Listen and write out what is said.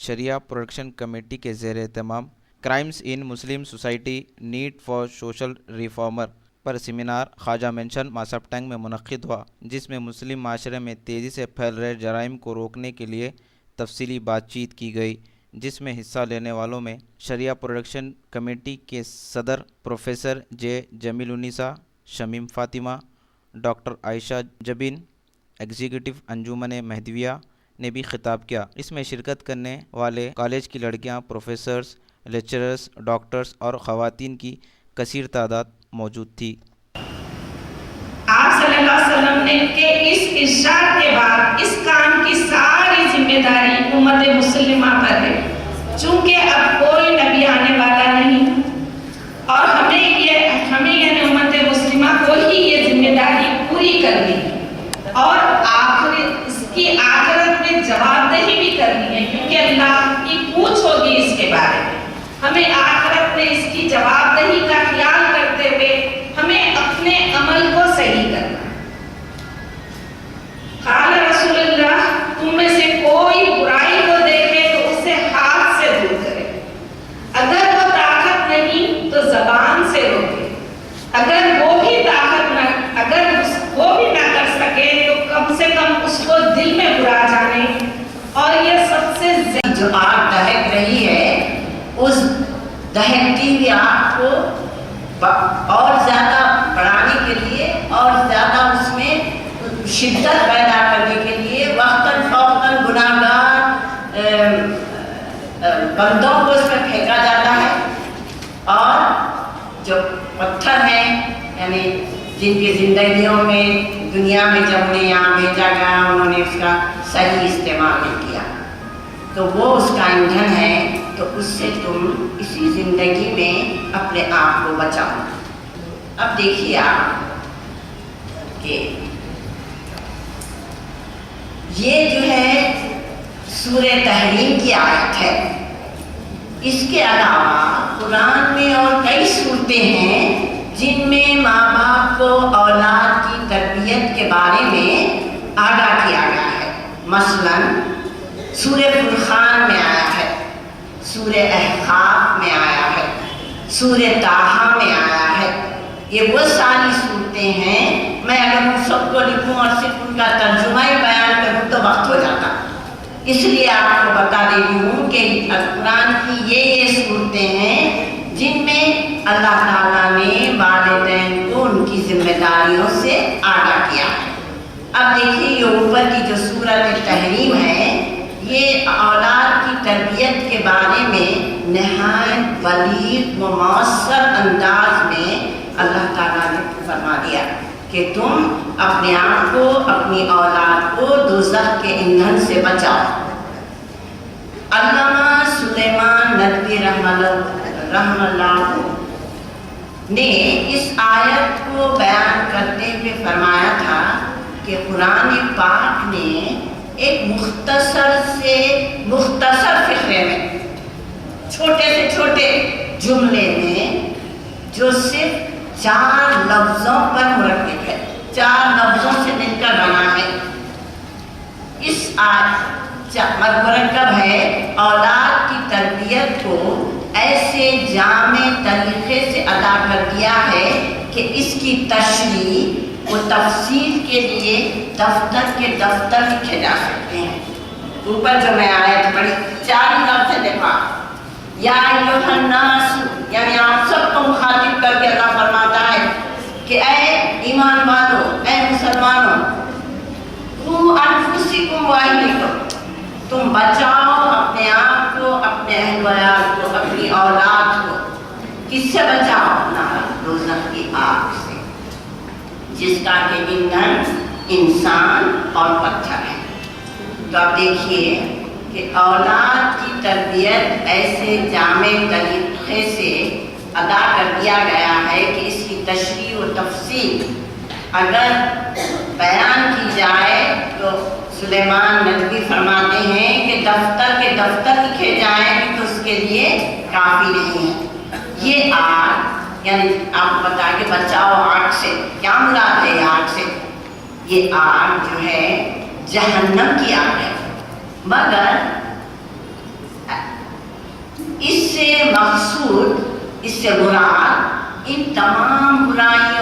شریعہ production committee کے زیر اہتمام crimes in Muslim society need for social reformer پر سیمینار خواجہ مینشن ماسب ٹینگ میں منعقد ہوا، جس میں مسلم معاشرے میں تیزی سے پھیل رہے جرائم کو روکنے کے لیے تفصیلی بات چیت کی گئی، جس میں حصہ لینے والوں میں شریعہ پروڈکشن کمیٹی کے صدر پروفیسر جے جمیل النساء، شمیم فاطمہ، ڈاکٹر عائشہ جبین، ایگزیکٹو انجمن مہدویہ نے بھی خطاب کیا۔ اس میں شرکت کرنے والے کالج کی لڑکیاں، پروفیسرز، لیکچررز، ڈاکٹرز اور خواتین کی کثیر تعداد موجود تھی۔ آپ صلی اللہ علیہ وسلم نے کہ اس ارشاد کے بعد اس کام کی ساری ذمہ داری امت مسلمہ پر ہے، چونکہ اب کوئی نبی آنے والا نہیں اور ہمیں یعنی امت مسلمہ کو ہی یہ ذمہ داری پوری کرنی ہے اور اس کی آخرت میں جواب دہی بھی کرنی ہے، کیونکہ اللہ کی پوچھ ہوگی اس کے بارے میں۔ ہمیں آخرت میں اس کی جواب دہی کا خیال کرتے ہوئے ہمیں اپنے عمل کو صحیح کرنا ہے۔ قال رسول اللہ، تم میں سے کوئی برائی کو دیکھے تو اسے ہاتھ سے دور کرے، اگر وہ طاقت نہیں تو زبان سے روکے، اگر وہ بھی نہ کر سکے تو کم سے کم اس کو دل میں برا جانے، اور یہ سب سے جو آگ دہک رہی ہے اس دہکتی ہوئی آگ کو اور زیادہ بڑھانے کے لیے اور زیادہ اس میں شدت پیدا کرنے کے لیے وقتاً فوقتاً گناہگار بندوں کو اس میں پھینکا جاتا ہے، اور جو پتھر ہیں یعنی جن کی زندگیوں میں دنیا میں جب انہیں یہاں بھیجا گیا انہوں نے اس کا صحیح استعمال نہیں کیا تو وہ اس کا ایندھن ہے، تو اس سے تم اسی زندگی میں اپنے آپ کو بچاؤ۔ اب دیکھیے آپ کہ یہ جو ہے سورہ تحریم کی آیت ہے، اس کے علاوہ قرآن میں اور کئی صورتیں ہیں جن میں ماں باپ کو اولاد کی تربیت کے بارے میں آگاہ کیا گیا ہے۔ مثلاً سورہ فرقان میں آیا ہے، سورہ احقاف میں آیا ہے، سورہ طٰہٰ میں آیا ہے۔ یہ وہ ساری صورتیں ہیں، میں اگر ان سب کو لکھوں اور صرف ان کا ترجمہ ہی بیان کروں تو وقت ہو جاتا، اس لیے آپ کو بتا دے رہی ہوں کہ قرآن کی یہ صورتیں ہیں جن میں اللہ تعالیٰ نے والدین کو ان کی ذمہ داریوں سے آگاہ کیا ہے۔ اب دیکھیے یہ اوپر کی جو سورۃ تحریم ہے، یہ اولاد کی تربیت کے بارے میں نہایت بلیغ و مؤثر انداز میں اللہ تعالیٰ نے فرما دیا کہ تم اپنے آپ کو، اپنی اولاد کو دوزخ کے ایندھن سے بچاؤ۔ علامہ سلیمان ندوی رحمہ اللہ نے اس آیت کو بیان کرتے ہوئے فرمایا تھا کہ قرآن پاک نے ایک مختصر فقرے میں، چھوٹے سے چھوٹے جملے میں جو صرف 4 لفظوں پر مرکب ہے، 4 لفظوں سے مل کر بنا ہے، اس مرکب ہے اولاد کی تربیت کو ایسے جامع طریقے سے ادا کر دیا ہے کہ اس کی تشریح و تفصیل کے لیے دفتر کے دفتر لکھے جا سکتے ہیں۔ اوپر جو میں آیت پڑھی 4 لفظ دیکھا، یا ایھا الناس، یعنی آپ سب کو مخاطب کر کے اللہ فرماتا ہے کہ اے ایمان والو، اے مسلمانوں، قوا انفسکم واہلیکم، تم بچاؤ اپنے آپ کو، اپنے اہل ویال کو، اپنی اولاد کو۔ کس سے بچاؤ؟ دوزخ کی آگ سے، جس کا کہ ایندھن انسان اور پتھر ہے۔ تو اب دیکھیے کہ اولاد کی تربیت ایسے جامع طریقے سے ادا کر دیا گیا ہے کہ اس کی تشریح و تفصیل اگر بیان کی جائے تو سلیمان ندوی فرماتے ہیں کہ دفتر کے دفتر لکھے جائیں تو اس کے لیے کافی نہیں ہے۔ یہ آگ، یعنی آپ کو بتا کہ بچاؤ آگ سے، کیا مراد ہے آگ سے؟ یہ آگ جو ہے جہنم کی آگ ہے، مگر اس سے مقصود، اس سے مراد ان تمام برائیوں